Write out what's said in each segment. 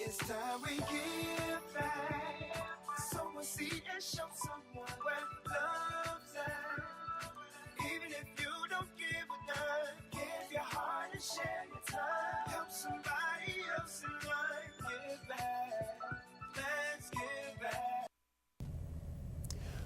It's time we give back. Someone see and show someone where love's at. Even if you don't give a dime, give your heart and share your time. Help somebody else in life. Give back. Let's give back.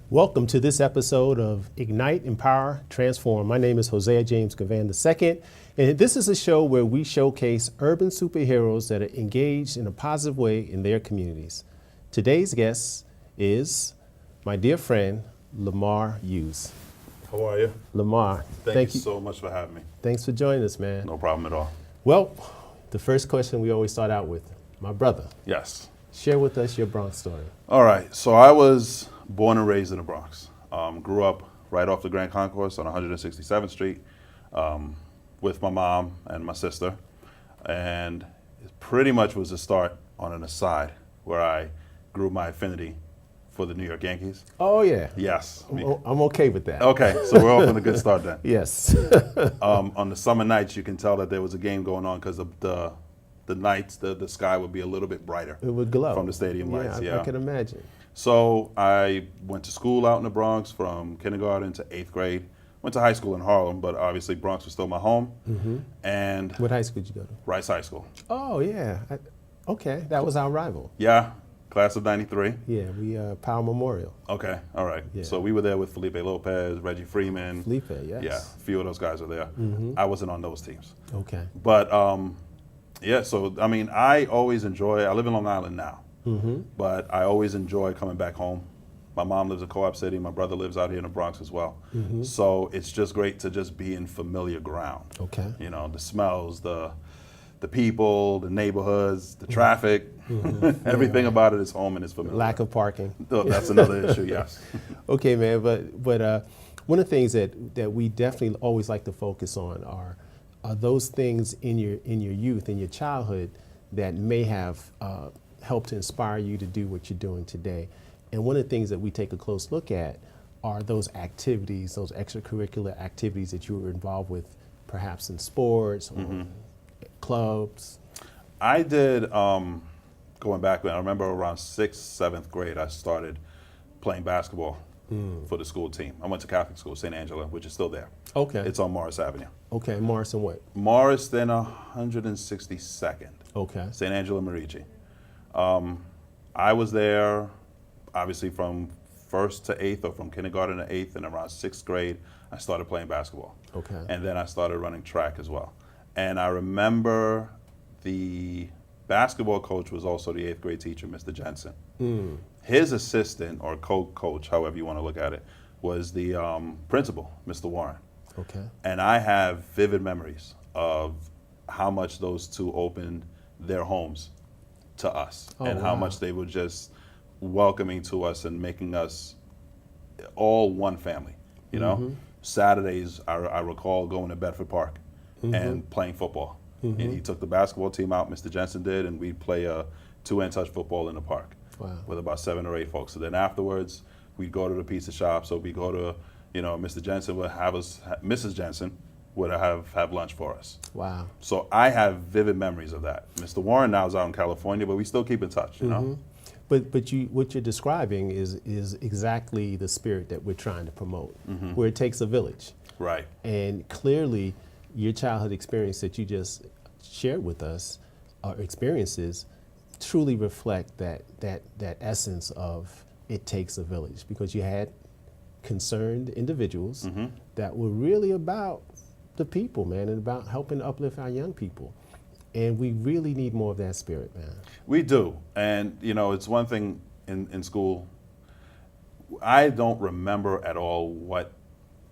Welcome to this episode of Ignite, Empower, Transform. My name is Hosea James Givan II, and this is a show where we showcase urban superheroes that are engaged in a positive way in their communities. Today's guest is my dear friend, Lamar Hughes. How are you? Lamar, Thank you so much for having me. Thanks for joining us, man. No problem at all. Well, the first question we always start out with, my brother, Yes. share with us your Bronx story. All right. So I was born and raised in the Bronx. Grew up right off the Grand Concourse on 167th Street with my mom and my sister. And it pretty much was a start on an aside where I grew my affinity for the New York Yankees. Oh, yeah. Yes. I'm okay with that. Okay, so we're off on a good start then. Yes. On the summer nights, you can tell that there was a game going on because the nights, the sky would be a little bit brighter. It would glow. From the stadium lights, I can imagine. So I went to school out in the Bronx from kindergarten to 8th grade. Went to high school in Harlem, but obviously Bronx was still my home. Mm-hmm. And What high school did you go to? Rice High School. Oh, yeah. Okay, that was our rival. Yeah, class of 93. Yeah, we Powell Memorial. Okay, all right. Yeah. So we were there with Felipe Lopez, Reggie Freeman. Felipe, yes. Yeah, a few of those guys were there. Mm-hmm. I wasn't on those teams. Okay. But yeah, so I mean, I always enjoy, I live in Long Island now, but I always enjoy coming back home. My mom lives in Co-op City, my brother lives out here in the Bronx as well. So it's just great to just be in familiar ground. Okay. You know, the smells, the people, the neighborhoods, the traffic, everything about it is home and is familiar. Lack of parking. Oh, that's another issue, yes. Okay, man, but one of the things that we definitely always like to focus on are those things in your youth, in your childhood, that may have helped to inspire you to do what you're doing today. And one of the things that we take a close look at are those activities, those extracurricular activities that you were involved with, perhaps in sports or clubs. I did, going back, I remember around 6th, 7th grade, I started playing basketball for the school team. I went to Catholic school, St. Angela, which is still there. Okay. It's on Morris Avenue. Okay, Morrison what? Morris, then 162nd. Okay. St. Angela Merici. I was there, obviously, from 1st to 8th, or from kindergarten to 8th, and around 6th grade, I started playing basketball. Okay. And then I started running track as well. And I remember the basketball coach was also the 8th grade teacher, Mr. Jensen. His assistant, or co-coach, however you want to look at it, was the principal, Mr. Warren. Okay. And I have vivid memories of how much those two opened their homes to us, and how much they were just welcoming to us and making us all one family. You know, Saturdays I recall going to Bedford Park and playing football. And he took the basketball team out, Mr. Jensen did, and we'd play a two-hand touch football in the park with about 7 or 8 folks. So then afterwards, we'd go to the pizza shop. So we go to, Mr. Jensen would have us, Mrs. Jensen would have lunch for us. Wow. So I have vivid memories of that. Mr. Warren now is out in California, but we still keep in touch, you know? But what you're describing is exactly the spirit that we're trying to promote, where it takes a village. Right. And clearly, your childhood experience that you just shared with us, or experiences, truly reflect that essence of it takes a village, because you had concerned individuals that were really about the people, man, and about helping to uplift our young people. And we really need more of that spirit, man. We do. And, it's one thing in school, I don't remember at all what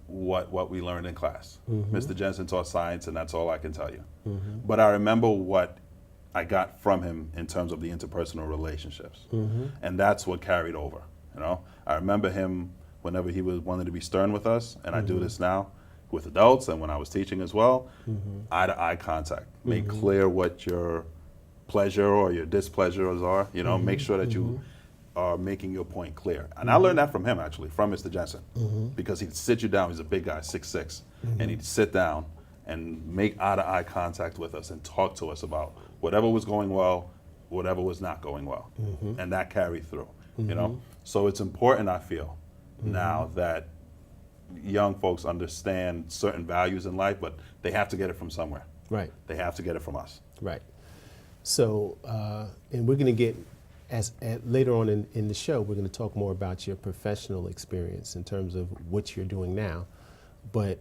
we learned in class. Mr. Jensen taught science, and that's all I can tell you. But I remember what I got from him in terms of the interpersonal relationships. And that's what carried over, I remember him whenever he was wanting to be stern with us, and I do this now with adults, and when I was teaching as well, eye-to-eye contact. Make clear what your pleasure or your displeasures are, make sure that you are making your point clear. And I learned that from him, actually, from Mr. Jensen, because he'd sit you down. He's a big guy, 6'6", and he'd sit down and make eye-to-eye contact with us and talk to us about whatever was going well, whatever was not going well, and that carried through. You know, so it's important, I feel, now that young folks understand certain values in life, but they have to get it from somewhere. Right. They have to get it from us. Right. So, and we're going to get, later on in the show, we're going to talk more about your professional experience in terms of what you're doing now. But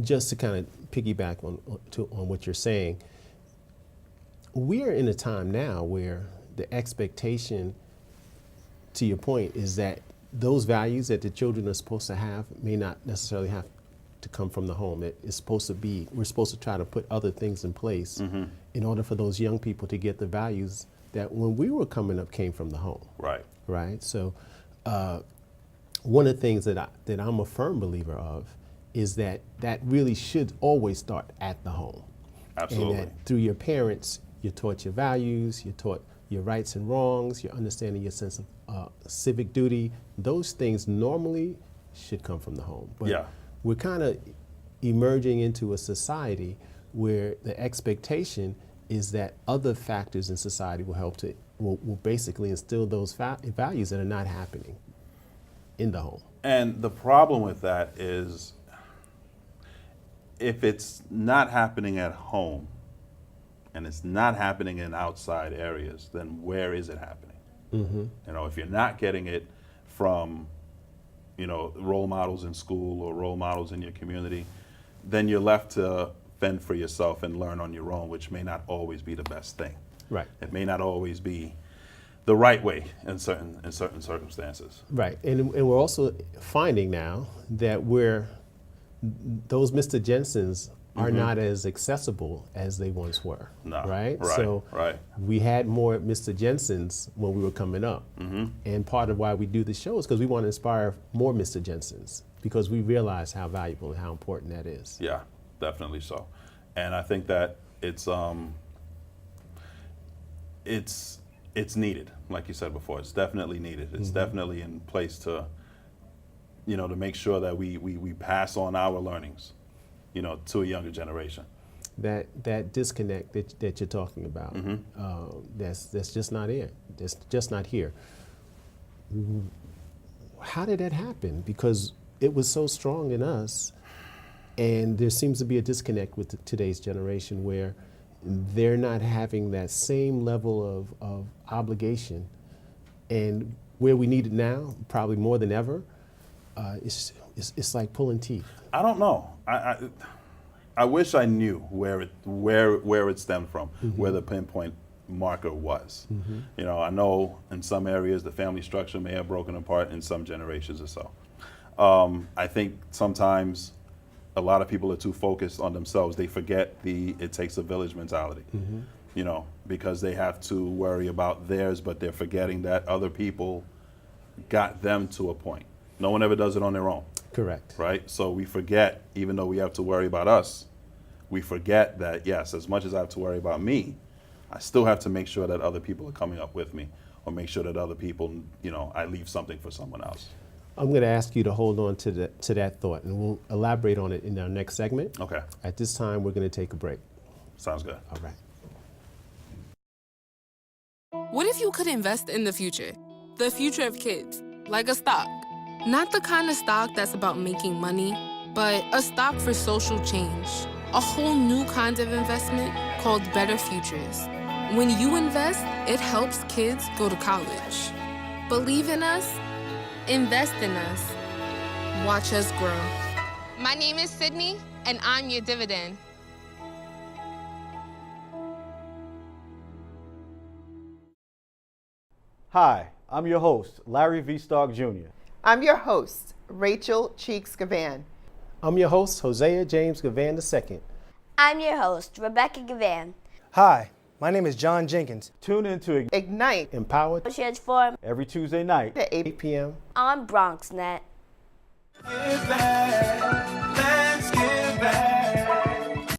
just to kind of piggyback on what you're saying, we are in a time now where the expectation, to your point, is that those values that the children are supposed to have may not necessarily have to come from the home. It's supposed to be, we're supposed to try to put other things in place in order for those young people to get the values that when we were coming up came from the home. Right. Right. So one of the things that I'm a firm believer of is that really should always start at the home. Absolutely. And that through your parents, you're taught your values, you're taught your rights and wrongs, you're understanding your sense of civic duty. Those things normally should come from the home. But we're kind of emerging into a society where the expectation is that other factors in society will basically instill those values that are not happening in the home. And the problem with that is, if it's not happening at home and it's not happening in outside areas, then where is it happening? You know, if you're not getting it from, you know, role models in school or role models in your community, then you're left to fend for yourself and learn on your own, which may not always be the best thing. Right. It may not always be the right way in certain circumstances. Right. And we're also finding now that those Mr. Jensens are not as accessible as they once were. No. Right? Right. So right. we had more Mr. Jensens when we were coming up. And part of why we do the show is because we want to inspire more Mr. Jensens, because we realize how valuable and how important that is. Yeah, definitely so. And I think that it's needed, like you said before. It's definitely needed. It's definitely in place to, you know, to make sure that we pass on our learnings, you know, to a younger generation. That disconnect that you're talking about, that's just not it. That's just not here. How did that happen? Because it was so strong in us, and there seems to be a disconnect with today's generation where they're not having that same level of obligation, and where we need it now, probably more than ever, it's like pulling teeth. I don't know. I wish I knew where it stemmed from, where the pinpoint marker was. You know, I know in some areas the family structure may have broken apart in some generations or so. I think sometimes a lot of people are too focused on themselves. They forget the "it takes a village" mentality. You know, because they have to worry about theirs, but they're forgetting that other people got them to a point. No one ever does it on their own. Correct. Right? So we forget, even though we have to worry about us, we forget that, yes, as much as I have to worry about me, I still have to make sure that other people are coming up with me, or make sure that other people, you know, I leave something for someone else. I'm going to ask you to hold on to that thought, and we'll elaborate on it in our next segment. Okay. At this time, we're going to take a break. Sounds good. All right. What if you could invest in the future? The future of kids, like a stock. Not the kind of stock that's about making money, but a stock for social change. A whole new kind of investment called Better Futures. When you invest, it helps kids go to college. Believe in us, invest in us, watch us grow. My name is Sydney, and I'm your dividend. Hi, I'm your host, Larry V. Stark Jr. I'm your host, Rachel Cheeks Givan. I'm your host, Hosea James Givan II. I'm your host, Rebecca Givan. Hi, my name is John Jenkins. Tune in to Ignite, Empowered, Transform every Tuesday night at 8 p.m. on BronxNet. Give back, let's give back.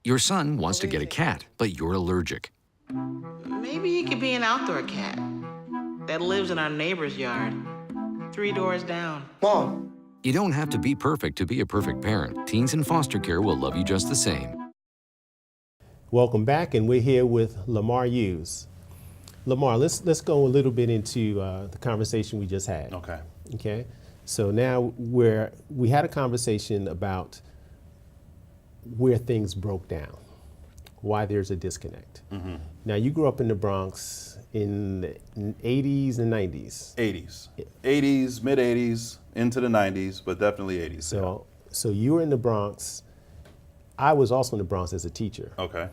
Your son wants to get a cat, but you're allergic. Maybe he could be an outdoor cat that lives in our neighbor's yard, 3 doors down. Mom. You don't have to be perfect to be a perfect parent. Teens in foster care will love you just the same. Welcome back, and we're here with Lamar Hughes. Lamar, let's go a little bit into the conversation we just had. Okay. Okay. So now we had a conversation about where things broke down, why there's a disconnect. Mm-hmm. Now, you grew up in the Bronx in the 80s and 90s. 80s, mid 80s, into the 90s, but definitely 80s. So you were in the Bronx. I was also in the Bronx as a teacher. Okay.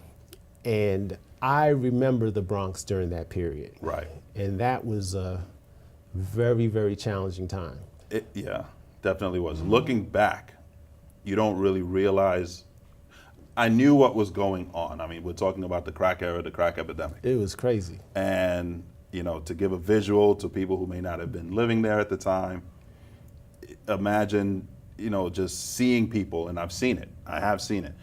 And I remember the Bronx during that period. Right. And that was a very, very challenging time. Yeah, definitely was. Looking back, you don't really realize. I knew what was going on. I mean, we're talking about the crack era, the crack epidemic. It was crazy. And, you know, to give a visual to people who may not have been living there at the time, imagine, you know, just seeing people, and I've seen it. I have seen it.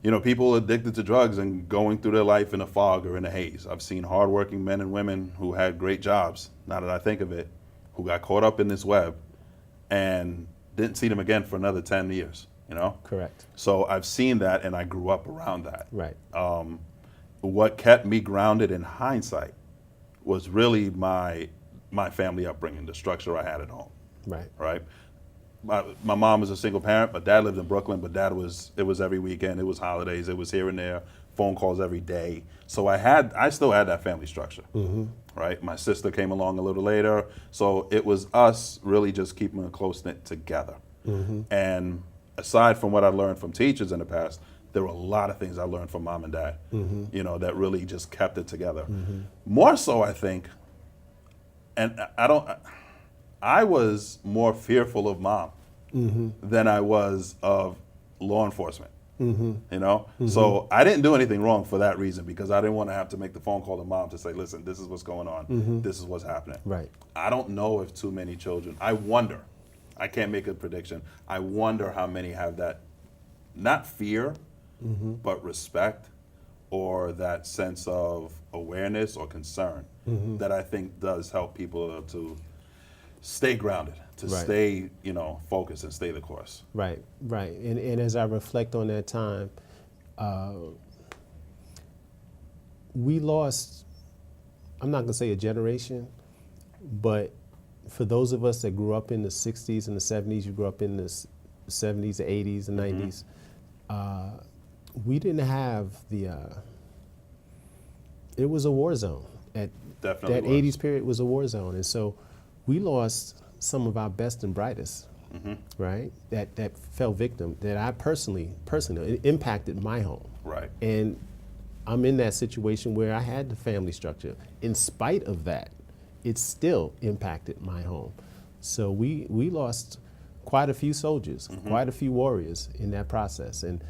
You know, people addicted to drugs and going through their life in a fog or in a haze. I've seen hardworking men and women who had great jobs, now that I think of it, who got caught up in this web and didn't see them again for another 10 years, you know? Correct. So I've seen that, and I grew up around that. Right. What kept me grounded in hindsight was really my family upbringing, the structure I had at home. Right. Right. My mom was a single parent. My dad lived in Brooklyn, but it was every weekend. It was holidays. It was here and there. Phone calls every day. So I still had that family structure. Mm-hmm. Right. My sister came along a little later, so it was us really just keeping a close knit together. Mm-hmm. And aside from what I learned from teachers in the past, there were a lot of things I learned from mom and dad. Mm-hmm. You know, that really just kept it together. Mm-hmm. More so, I think. And I was more fearful of mom mm-hmm. than I was of law enforcement. Mm-hmm. You know? Mm-hmm. So I didn't do anything wrong for that reason, because I didn't want to have to make the phone call to mom to say, listen, this is what's going on. Mm-hmm. This is what's happening. Right. I don't know if too many children, I wonder, I can't make a prediction, I wonder how many have that, not fear, mm-hmm. but respect, or that sense of awareness or concern mm-hmm. that I think does help people to stay grounded, to right. stay, you know, focused and stay the course. Right, right. And as I reflect on that time, we lost, I'm not gonna say a generation, but for those of us that grew up in the 60s and the 70s, you grew up in the 70s, the 80s, the 90s, we didn't have the, it was a war zone. Definitely that was. 80s period was a war zone. And so we lost some of our best and brightest, Mm-hmm. right? That fell victim, that I personally, it impacted my home. Right. And I'm in that situation where I had the family structure. In spite of that, it still impacted my home. So we lost quite a few soldiers, mm-hmm. quite a few warriors in that process. And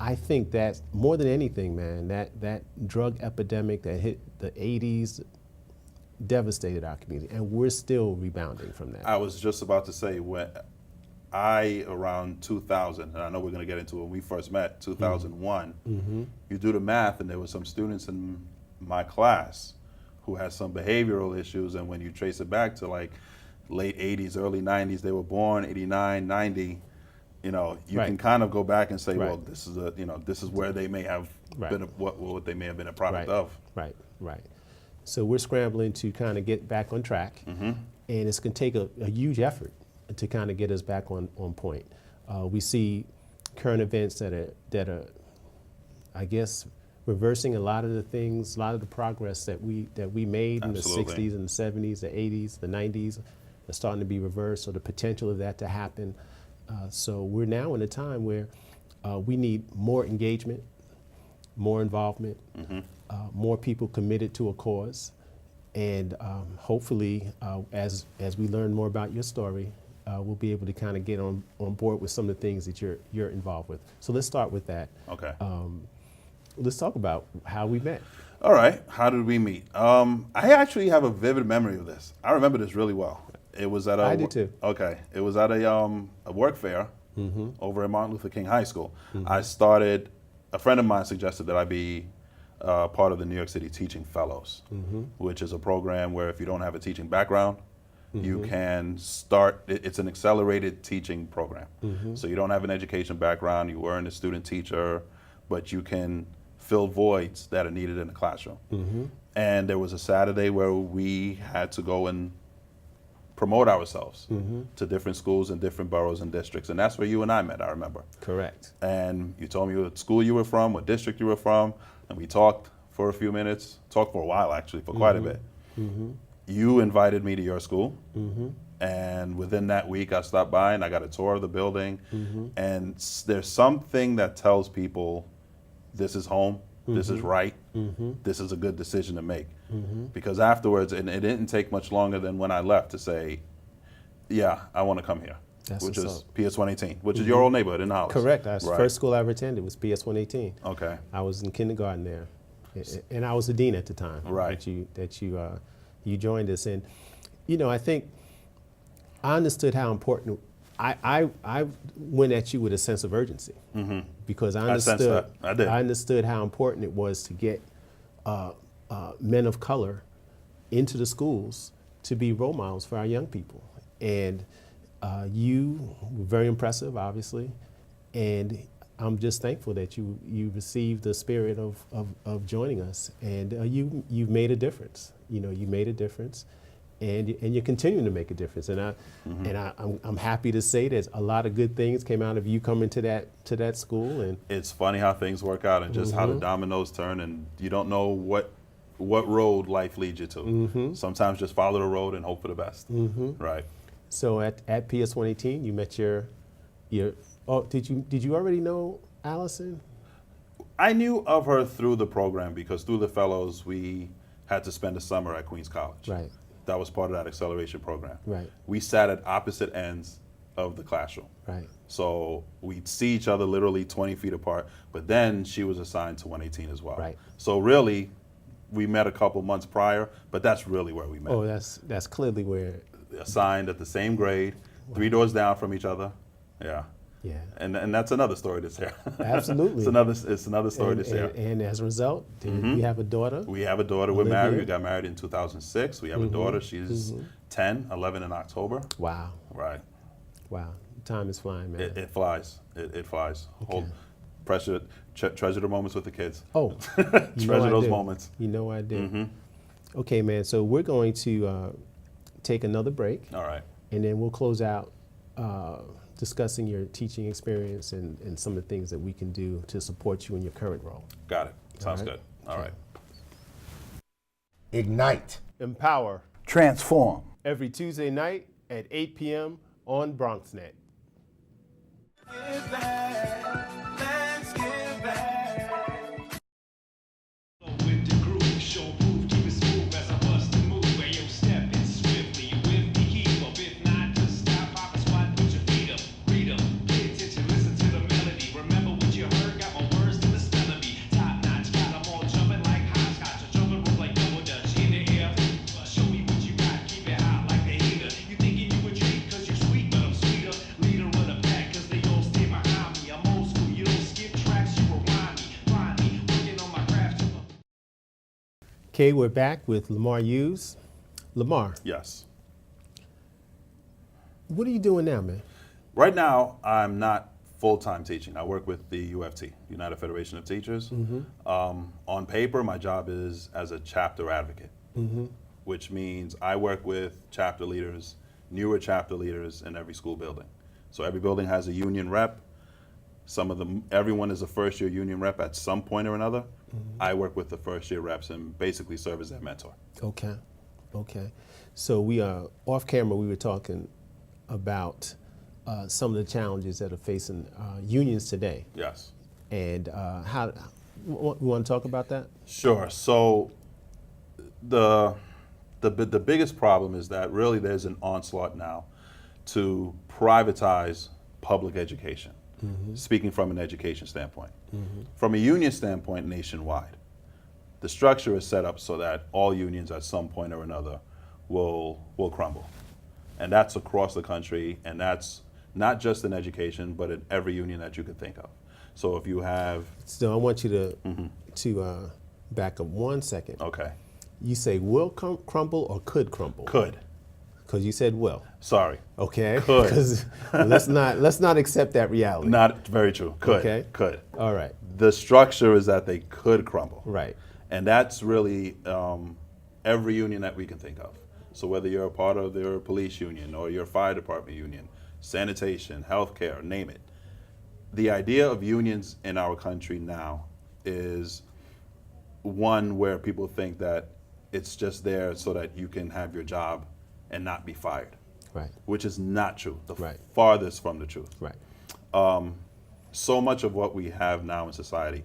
I think that more than anything, man, that drug epidemic that hit the 80s devastated our community, and we're still rebounding from that. I was just about to say, when around 2000, and I know we're going to get into it when we first met, 2001, mm-hmm. you do the math, and there were some students in my class who had some behavioral issues, and when you trace it back to like late 80s, early 90s, they were born 89, 90, you know, you right. can kind of go back and say, right. well, this is where they may have right. been, what they may have been a product right. of. Right, right. So we're scrambling to kind of get back on track, mm-hmm. and it's going to take a huge effort to kind of get us back on point. We see current events that are, I guess, reversing a lot of the things, a lot of the progress that we made Absolutely. in the 60s and the 70s, the 80s, the 90s, are starting to be reversed, or the potential of that to happen. So we're now in a time where we need more engagement, more involvement, mm-hmm. More people committed to a cause, and hopefully, as we learn more about your story, we'll be able to kind of get on board with some of the things that you're involved with. So let's start with that. Okay. Let's talk about how we met. All right. How did we meet? I actually have a vivid memory of this. I remember this really well. It was at I do too. Okay. It was at a work fair mm-hmm. over at Martin Luther King High School. Mm-hmm. A friend of mine suggested that I be part of the New York City Teaching Fellows, mm-hmm. which is a program where if you don't have a teaching background, mm-hmm. you can start, it's an accelerated teaching program. Mm-hmm. So you don't have an education background, you weren't a student teacher, but you can fill voids that are needed in the classroom. And there was a Saturday where we had to go and promote ourselves to different schools in different boroughs and districts. And that's where you and I met, I remember. Correct. And you told me what school you were from, what district you were from, and we talked for a few minutes, talked for a while actually, for quite a bit. You invited me to your school, and within that week I stopped by and I got a tour of the building. And there's something that tells people this is home, this is right, this is a good decision to make. Because afterwards, and it didn't take much longer than when I left to say, yeah, I want to come here. Which is PS 118, which is your old neighborhood in Hollis. Correct. That's the first school I ever attended was PS 118. Okay. I was in kindergarten there, and I was the dean at the time. Right. That you joined us, and you know, I think I understood how important. I went at you with a sense of urgency because I understood. I sensed that. I did. I understood how important it was to get men of color into the schools to be role models for our young people, and you were very impressive, obviously, and I'm just thankful that you received the spirit of joining us, and you've made a difference. You know, you made a difference, and you're continuing to make a difference. And I'm happy to say that a lot of good things came out of you coming to that school. And it's funny how things work out and just how the dominoes turn, and you don't know what road life leads you to. Sometimes just follow the road and hope for the best. Right. So at PS 118, you met your did you already know Allison? I knew of her through the program because through the fellows we had to spend a summer at Queens College. Right. That was part of that acceleration program. Right. We sat at opposite ends of the classroom. Right. So we'd see each other literally 20 feet apart, but then she was assigned to 118 as well. Right. So really, we met a couple months prior, but that's really where we met. Oh, that's clearly where. Assigned at the same grade, 3 doors down from each other. Yeah. Yeah. And that's another story to share. Absolutely. it's another story to share. And as a result, we have a daughter. We have a daughter. We're married. We got married in 2006. We have a daughter. She's 11 in October. Wow. Right. Wow. Time is flying, man. It flies. It flies. Okay. Treasure the moments with the kids. Oh, treasure those moments. You know I do. Okay, man. So we're going to take another break. All right. And then we'll close out discussing your teaching experience and some of the things that we can do to support you in your current role. Got it. Sounds good. All right. Ignite. Empower. Transform. Every Tuesday night at 8 p.m. on Bronxnet. Give back, let's give back. With the groove, show proof, keep it smooth as I bust the move. Where you step in swiftly, with me keep up. If not, just stop, pop a squat, put your feet up, read up, pay attention, listen to the melody. Remember what you heard, got my words to the spelling bee. Top notch, got them all jumping like hopscotch, jumping rope like double dutch in the air. Show me what you got, keep it hot like the heater. You thinking you a treat, cause you're sweet, but I'm sweeter. Leader of the pack, cause they all stay behind me. I'm old school, you don't skip tracks, you rewind me. Find me, working on my craft. Okay, we're back with Lamar Hughes. Lamar. Yes. What are you doing now, man? Right now, I'm not full-time teaching. I work with the UFT, United Federation of Teachers. On paper, my job is as a chapter advocate, which means I work with chapter leaders, newer chapter leaders in every school building. So every building has a union rep. Everyone is a first-year union rep at some point or another. I work with the first-year reps and basically serve as their mentor. Okay. So we are off camera. We were talking about some of the challenges that are facing unions today. Yes. And how we want to talk about that? Sure. So the biggest problem is that really there's an onslaught now to privatize public education. Speaking from an education standpoint. From a union standpoint nationwide, the structure is set up so that all unions at some point or another will crumble. And that's across the country, and that's not just in education, but in every union that you could think of. So if you have... So I want you to back up 1 second. Okay. You say will crumble or could crumble? Could. Because you said will. Sorry. Okay. Could. 'Cause let's not accept that reality. Not very true. Could. Okay. Could. All right. The structure is that they could crumble. Right. And that's really every union that we can think of. So whether you're a part of their police union or your fire department union, sanitation, healthcare, name it. The idea of unions in our country now is one where people think that it's just there so that you can have your job and not be fired. Right. Which is not true. The Right. farthest from the truth. Right. So much of what we have now in society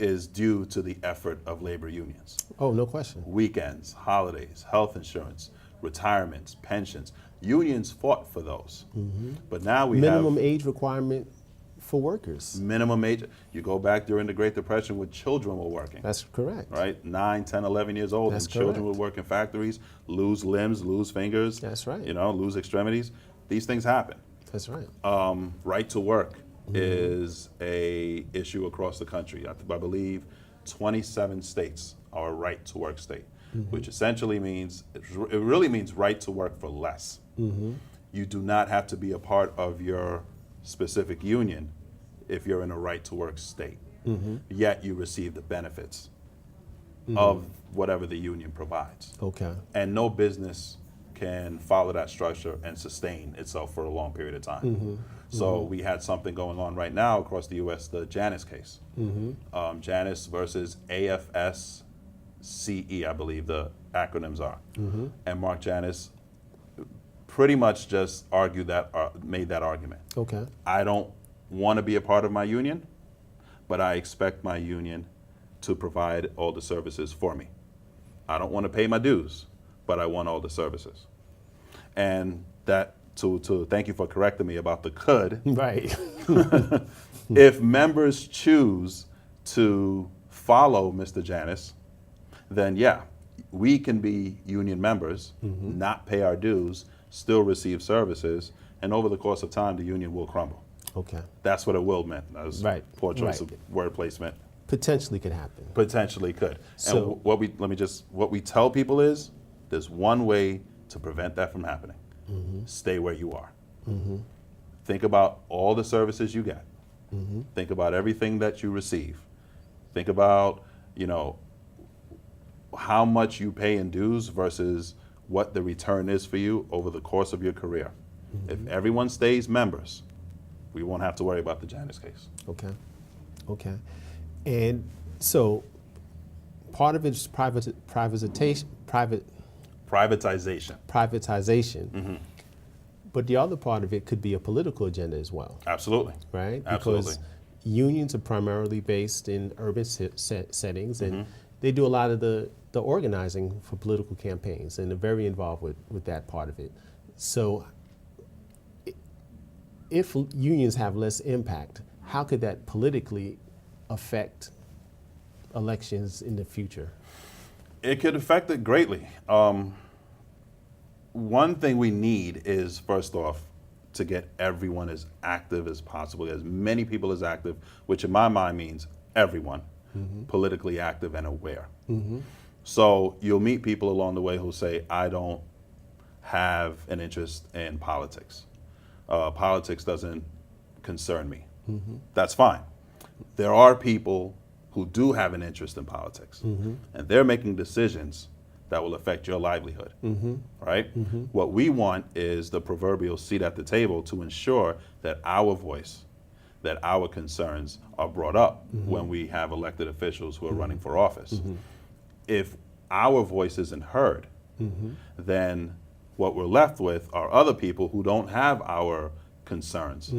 is due to the effort of labor unions. Oh, no question. Weekends, holidays, health insurance, retirements, pensions. Unions fought for those. But now we Minimum have age requirement for workers. minimum age. You go back during the Great Depression when children were working. That's correct. Right? 9, 10, 11 years old. That's and children correct. would work in factories, lose limbs, lose fingers. That's right. Lose extremities. These things happen. That's right. Right to work is a issue across the country. I believe 27 states are a right to work state, which essentially means, it really means right to work for less. You do not have to be a part of your specific union if you're in a right to work state. Yet you receive the benefits of whatever the union provides. Okay. And no business can follow that structure and sustain itself for a long period of time. So we had something going on right now across the U.S., the Janus case. Janus versus AFSCE, I believe the acronyms are. And Mark Janus pretty much just argued that, made that argument. Okay. I don't want to be a part of my union, but I expect my union to provide all the services for me. I don't want to pay my dues, but I want all the services. And that, to thank you for correcting me about the could. Right. If members choose to follow Mr. Janus, then yeah, we can be union members, not pay our dues, still receive services, and over the course of time, the union will crumble. Okay. That's what it will meant. That was Right. poor choice Right. of word placement. Potentially could happen. Potentially could. So- And what we tell people is, there's one way to prevent that from happening. Stay where you are. Think about all the services you get. Think about everything that you receive. Think about, how much you pay in dues versus what the return is for you over the course of your career. If everyone stays members, we won't have to worry about the Janus case. Okay. Okay. And so part of it is privatization. Privatization. But the other part of it could be a political agenda as well, Absolutely. right? Absolutely. Because unions are primarily based in urban settings, and they do a lot of the organizing for political campaigns, and they're very involved with that part of it. So if unions have less impact, how could that politically affect elections in the future? It could affect it greatly. One thing we need is, first off, to get everyone as active as possible, as many people as active, which in my mind means everyone, politically active and aware. So you'll meet people along the way who say, I don't have an interest in politics. Politics doesn't concern me. That's fine. There are people who do have an interest in politics, and they're making decisions that will affect your livelihood, right? What we want is the proverbial seat at the table to ensure that our voice, that our concerns are brought up when we have elected officials who are running for office. If our voice isn't heard, then what we're left with are other people who don't have our concerns,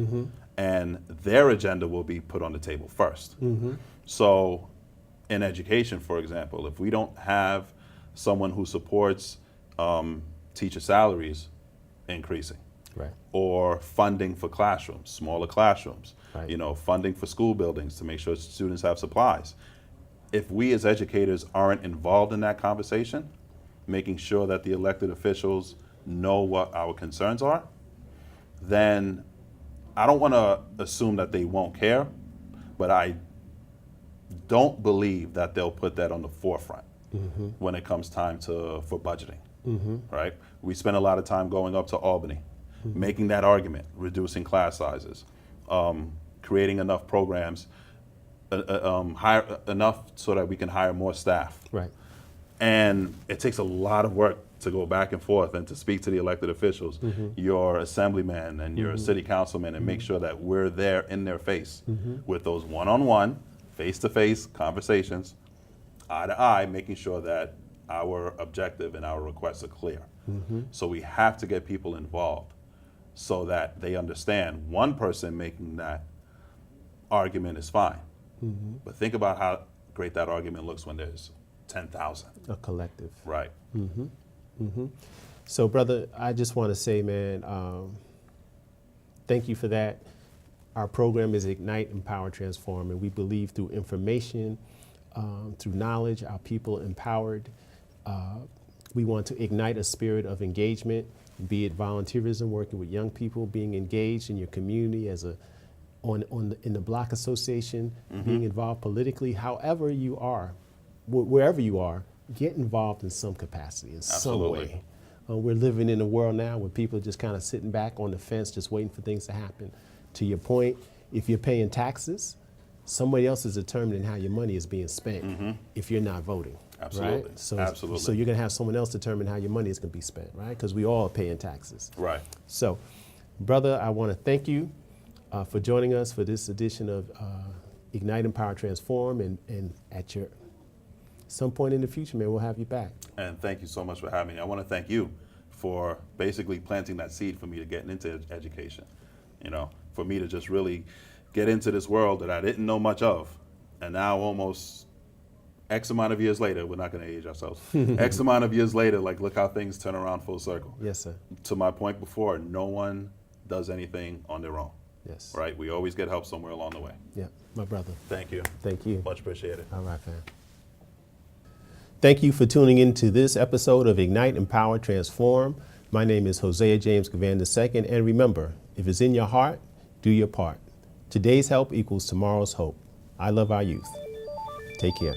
and their agenda will be put on the table first. So in education, for example, if we don't have someone who supports teacher salaries increasing, Right. or funding for classrooms, smaller classrooms, Right. Funding for school buildings to make sure students have supplies. If we as educators aren't involved in that conversation, making sure that the elected officials know what our concerns are, then I don't want to assume that they won't care, but I don't believe that they'll put that on the forefront when it comes time for budgeting. right? We spend a lot of time going up to Albany, making that argument, reducing class sizes, creating enough programs, hire enough so that we can hire more staff. Right. And it takes a lot of work to go back and forth and to speak to the elected officials, your assemblyman and your city councilman, and make sure that we're there in their face with those one-on-one, face-to-face conversations, eye to eye, making sure that our objective and our requests are clear. So we have to get people involved so that they understand one person making that argument is fine. But think about how great that argument looks when there's 10,000. A collective. Right. So, brother, I just want to say, man, thank you for that. Our program is Ignite, Empower, Transform, and we believe through information, through knowledge, our people empowered. We want to ignite a spirit of engagement, be it volunteerism, working with young people, being engaged in your community as in the block association, being involved politically, however you are, wherever you are, get involved in some capacity, in some way. We're living in a world now where people are just kind of sitting back on the fence, just waiting for things to happen. To your point, if you're paying taxes, somebody else is determining how your money is being spent if you're not voting. Absolutely. Right? So, Absolutely. So you're going to have someone else determine how your money is going to be spent, right? Because we all are paying taxes. Right. So, brother, I want to thank you for joining us for this edition of Ignite, Empower, Transform, and at some point in the future, man, we'll have you back. And thank you so much for having me. I want to thank you for basically planting that seed for me to get into education. You know, for me to just really get into this world that I didn't know much of. And now almost X amount of years later, we're not going to age ourselves. X amount of years later, like, look how things turn around full circle. Yes, sir. To my point before, no one does anything on their own. Yes. Right? We always get help somewhere along the way. Yeah, my brother. Thank you. Thank you. Much appreciated. All right, fam. Thank you for tuning in to this episode of Ignite, Empower, Transform. My name is Hosea James Givan II, and remember, if it's in your heart, do your part. Today's help equals tomorrow's hope. I love our youth. Take care.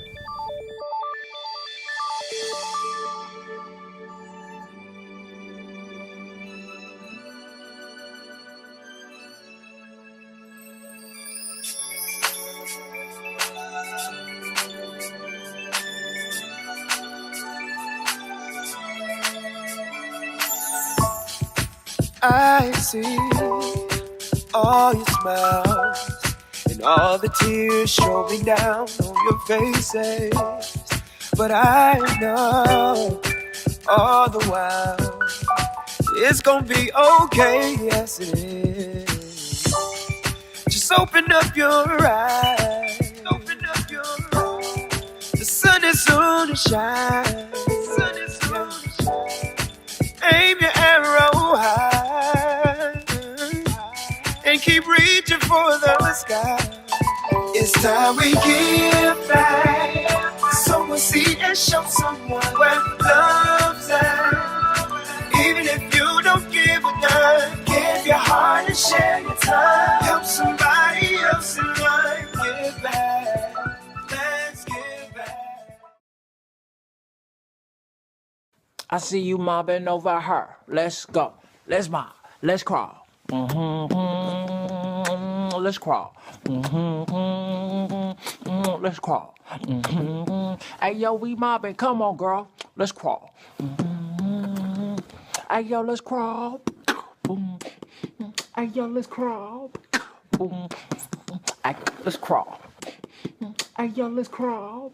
I see all your smiles and all the tears showing down on your faces. But I know all the while it's gonna be okay, yes it is. Just open up your eyes. Open up your eyes. The sun is soon to shine. The sun is soon to shine. Aim your arrow high and keep reaching for the sky. It's time we give back. Someone see and show someone where love's at. Even if you don't give a dime, give your heart and share your time. Help somebody else in life. Give back. Let's give back. I see you mobbing over her. Let's go. Let's mob. Let's crawl. Let's crawl. Let's crawl. Hey, yo, we mobbing. Come on, girl. Let's crawl. Hey, yo, let's crawl. Hey, yo, let's crawl. Hey, let's crawl. Hey, yo, let's crawl.